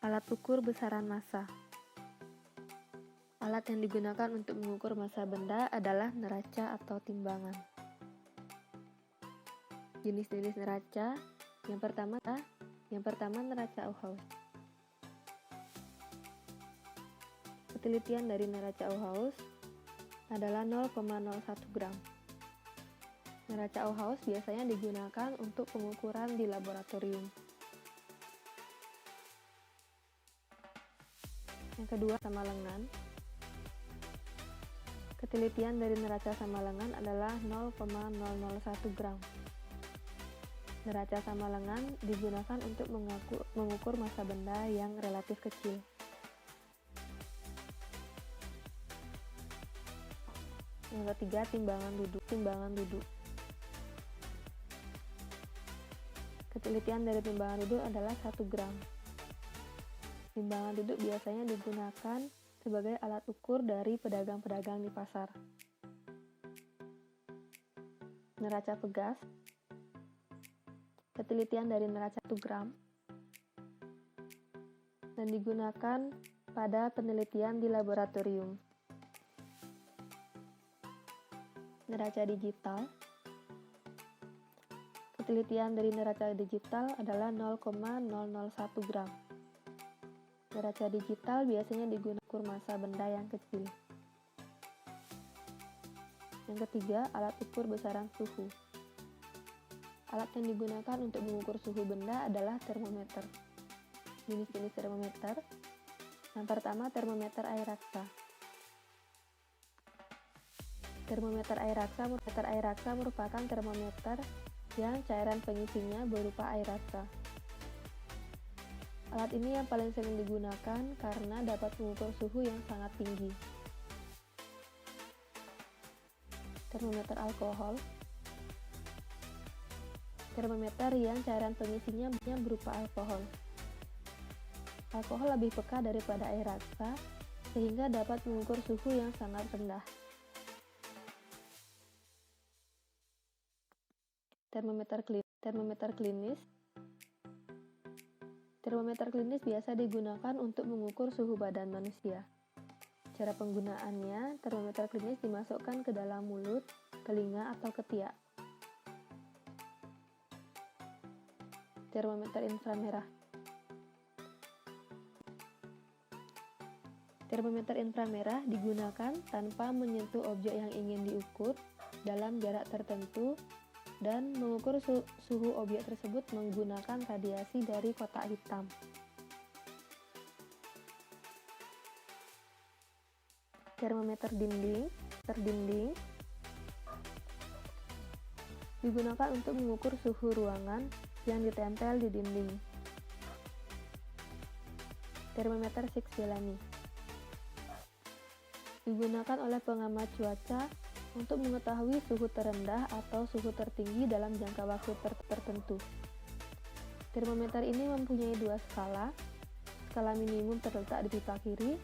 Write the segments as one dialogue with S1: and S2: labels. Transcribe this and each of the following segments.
S1: Alat ukur besaran massa. Alat yang digunakan untuk mengukur massa benda adalah neraca atau timbangan. Jenis-jenis neraca. Yang pertama neraca Auhaus. Ketelitian dari neraca Auhaus adalah 0,01 gram. Neraca Auhaus biasanya digunakan untuk pengukuran di laboratorium. Yang kedua, sama lengan. Ketelitian dari neraca sama lengan adalah 0,001 gram. Neraca sama lengan digunakan untuk mengukur massa benda yang relatif kecil. Yang ketiga, timbangan duduk. Ketelitian dari timbangan duduk adalah 1 gram. Timbangan duduk biasanya digunakan sebagai alat ukur dari pedagang-pedagang di pasar. Neraca pegas. Ketelitian dari neraca 1 gram dan digunakan pada penelitian di laboratorium. Neraca digital. Ketelitian dari neraca digital adalah 0,001 gram. Neraca digital biasanya digunakan ukur massa benda yang kecil. Yang ketiga, alat ukur besaran suhu. Alat yang digunakan untuk mengukur suhu benda adalah termometer. Jenis-jenis termometer. Yang pertama, termometer air raksa. Termometer air raksa merupakan termometer yang cairan pengisinya berupa air raksa. Alat ini yang paling sering digunakan karena dapat mengukur suhu yang sangat tinggi. Termometer alkohol. Termometer yang cairan pengisinya berupa alkohol. Alkohol lebih peka daripada air raksa, sehingga dapat mengukur suhu yang sangat rendah. Termometer klinis. Termometer klinis biasa digunakan untuk mengukur suhu badan manusia. Cara penggunaannya, termometer klinis dimasukkan ke dalam mulut, telinga, atau ketiak. Termometer inframerah. Termometer inframerah digunakan tanpa menyentuh objek yang ingin diukur dalam jarak tertentu dan mengukur suhu objek tersebut menggunakan radiasi dari kotak hitam. Termometer dinding digunakan untuk mengukur suhu ruangan yang ditempel di dinding. Termometer Sixbelani digunakan oleh pengamat cuaca untuk mengetahui suhu terendah atau suhu tertinggi dalam jangka waktu tertentu. Termometer ini mempunyai dua skala. Skala minimum terletak di pipa kiri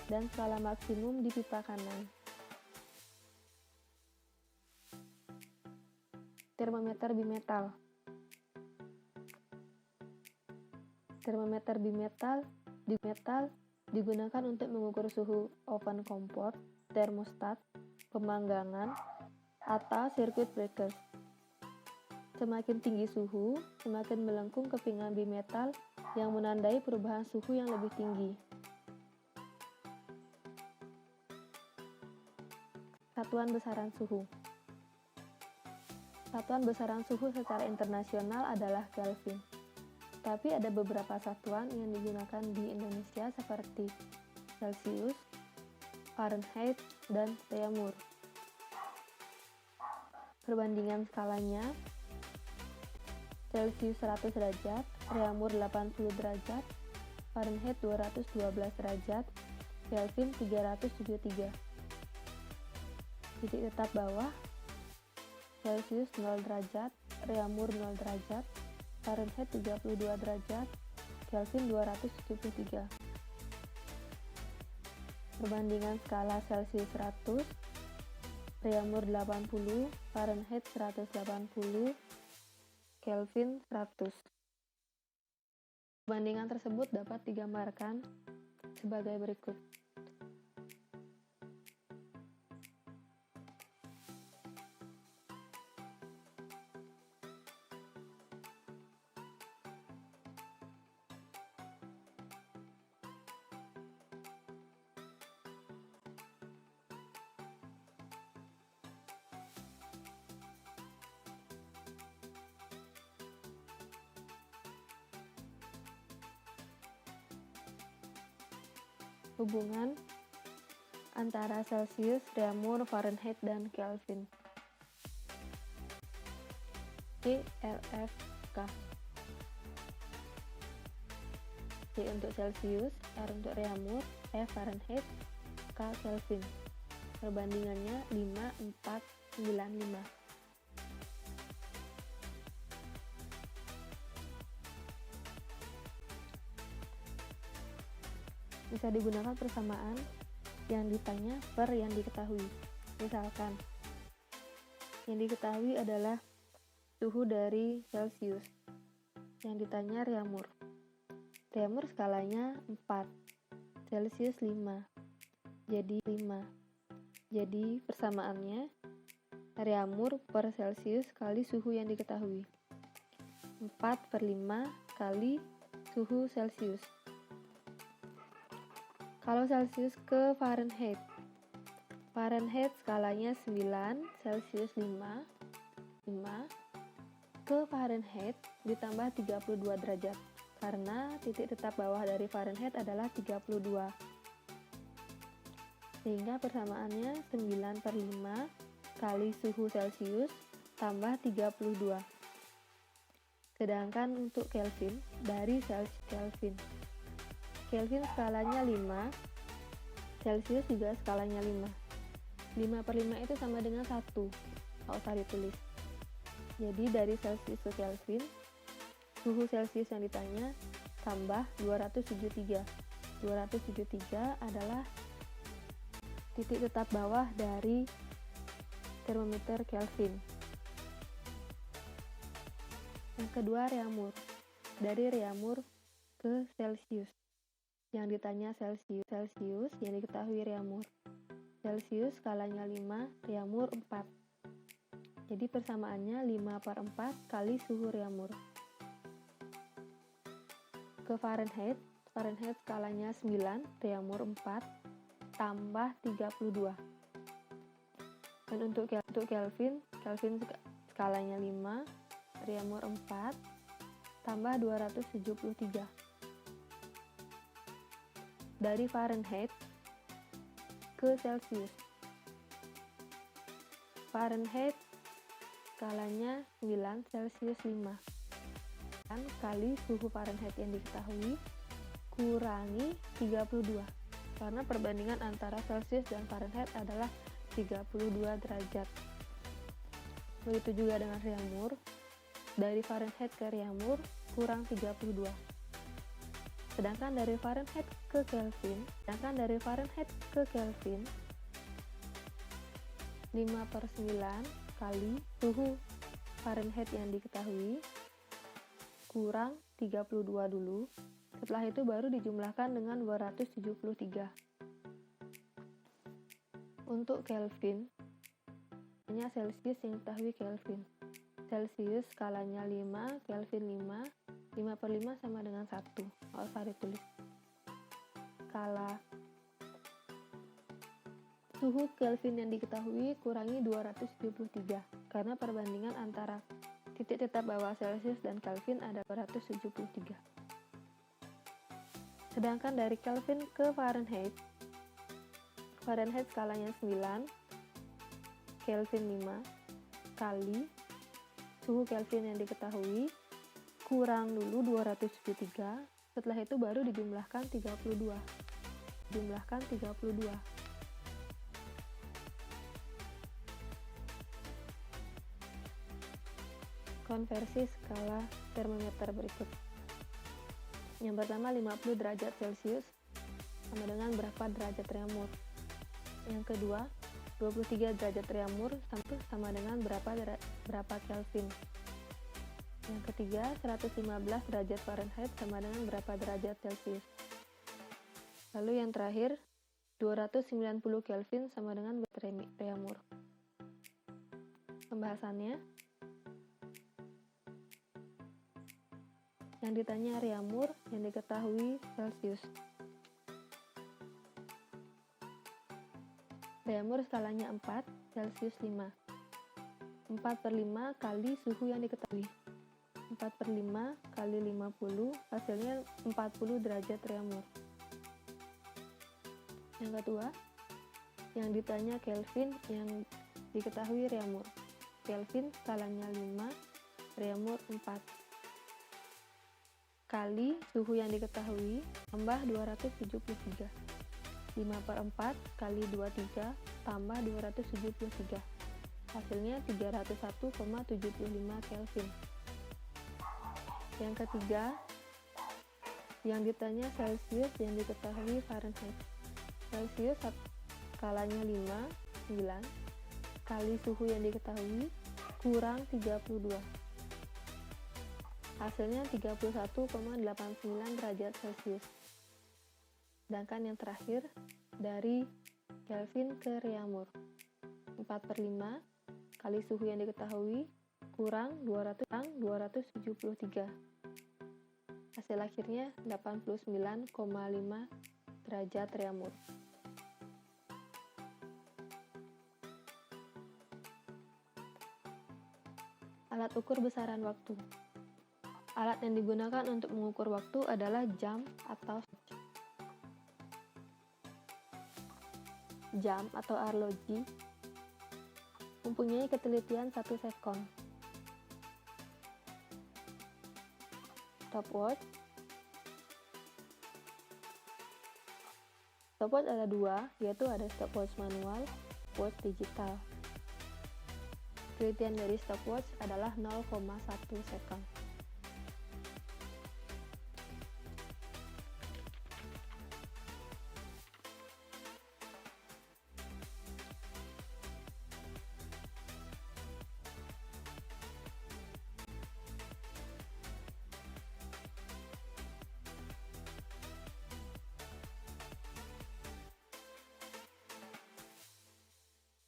S1: dan skala maksimum di pipa kanan. Termometer bimetal. Termometer bimetal digunakan untuk mengukur suhu oven kompor, termostat, pemanggangan, atau circuit breakers. Semakin tinggi suhu, semakin melengkung kepingan bimetal yang menandai perubahan suhu yang lebih tinggi. Satuan besaran suhu. Satuan besaran suhu secara internasional adalah Kelvin. Tapi ada beberapa satuan yang digunakan di Indonesia seperti Celsius, Fahrenheit, dan Reaumur. Perbandingan skalanya: Celsius 100 derajat, Reaumur 80 derajat, Fahrenheit 212 derajat, Kelvin 373. Titik tetap bawah: Celsius 0 derajat, Reaumur 0 derajat, Fahrenheit 32 derajat, Kelvin 273. Perbandingan skala Celsius 100, Reaumur 80, Fahrenheit 180, Kelvin 100. Perbandingan tersebut dapat digambarkan sebagai berikut. Hubungan antara Celsius, Reaumur, Fahrenheit, dan Kelvin. J, L, F, K. J untuk Celsius, R untuk Reaumur, F Fahrenheit, K Kelvin. Perbandingannya 5, 4, 9, 5. Bisa digunakan persamaan yang ditanya per yang diketahui. Misalkan, yang diketahui adalah suhu dari Celsius, yang ditanya Reaumur. Reaumur skalanya 4, Celsius 5, jadi 5. Jadi persamaannya Reaumur per Celsius kali suhu yang diketahui. 4/5 kali suhu Celsius. Kalau Celsius ke Fahrenheit, Fahrenheit skalanya 9, Celsius 5 ke Fahrenheit ditambah 32 derajat, karena titik tetap bawah dari Fahrenheit adalah 32. Sehingga persamaannya 9/5 kali suhu Celsius tambah 32. Sedangkan untuk Kelvin, dari Kelvin skalanya 5, Celsius juga skalanya 5. 5/5 itu sama dengan 1, nggak usah ditulis. Jadi dari Celsius ke Kelvin, suhu Celsius yang ditanya tambah 273. 273 adalah titik tetap bawah dari termometer Kelvin. Yang kedua Reaumur. Dari Reaumur ke Celsius. Yang ditanya Celsius, yang diketahui Reaumur. Celsius skalanya 5, Reaumur 4. Jadi persamaannya 5/4 kali suhu Reaumur. Ke Fahrenheit skalanya 9, Reaumur 4, tambah 32. Dan untuk Kelvin skalanya 5, Reaumur 4, tambah 273. Dari Fahrenheit ke Celsius. Fahrenheit skalanya 9, Celsius 5. Kali suhu Fahrenheit yang diketahui kurangi 32. Karena perbandingan antara Celsius dan Fahrenheit adalah 32 derajat. Begitu juga dengan Reaumur. Dari Fahrenheit ke Reaumur kurang 32. Sedangkan dari Fahrenheit ke Kelvin 5/9 kali suhu Fahrenheit yang diketahui kurang 32 dulu. Setelah itu baru dijumlahkan dengan 273. Untuk Kelvin, hanya Celsius yang diketahui Kelvin. Celsius skalanya 5, Kelvin 5. 5/5 sama dengan 1, nggak usah ditulis. Skala suhu Kelvin yang diketahui kurangi 273, karena perbandingan antara titik tetap bawah Celsius dan Kelvin ada 273. Sedangkan dari Kelvin ke Fahrenheit skalanya 9, Kelvin 5, kali suhu Kelvin yang diketahui kurang dulu 273, setelah itu baru dijumlahkan 32. Konversi skala termometer berikut. Yang pertama 50 derajat Celcius sama dengan berapa derajat Reaumur. Yang kedua 23 derajat Reaumur sama dengan berapa Kelvin. Yang ketiga, 115 derajat Fahrenheit sama dengan berapa derajat Celcius? Lalu yang terakhir, 290 Kelvin sama dengan berapa Reaumur? Pembahasannya, yang ditanya Reaumur, yang diketahui Celcius. Reaumur skalanya 4, Celcius 5. 4/5 kali suhu yang diketahui. 4/5 kali 50, hasilnya 40 derajat Reaumur. Yang kedua, yang ditanya Kelvin, yang diketahui Reaumur. Kelvin skalanya 5, Reaumur 4. Kali suhu yang diketahui, tambah 273. 5/4 kali 23 tambah 273. Hasilnya 301,75 Kelvin. Yang ketiga, yang ditanya Celcius, yang diketahui Fahrenheit. Celcius skalanya 5, 9, kali suhu yang diketahui, kurang 32. Hasilnya 31,89 derajat Celcius. Sedangkan yang terakhir, dari Kelvin ke Reaumur. 4/5 kali suhu yang diketahui, kurang 273. Hasil akhirnya 89,5 derajat Reaumur. Alat ukur besaran waktu. Alat yang digunakan untuk mengukur waktu adalah jam atau jam atau arloji mempunyai ketelitian 1 sekon. Stopwatch ada 2, yaitu ada stopwatch manual, watch digital. Ketelitian dari stopwatch adalah 0,1 sekon.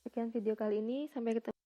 S1: Sekian video kali ini, sampai ketemu.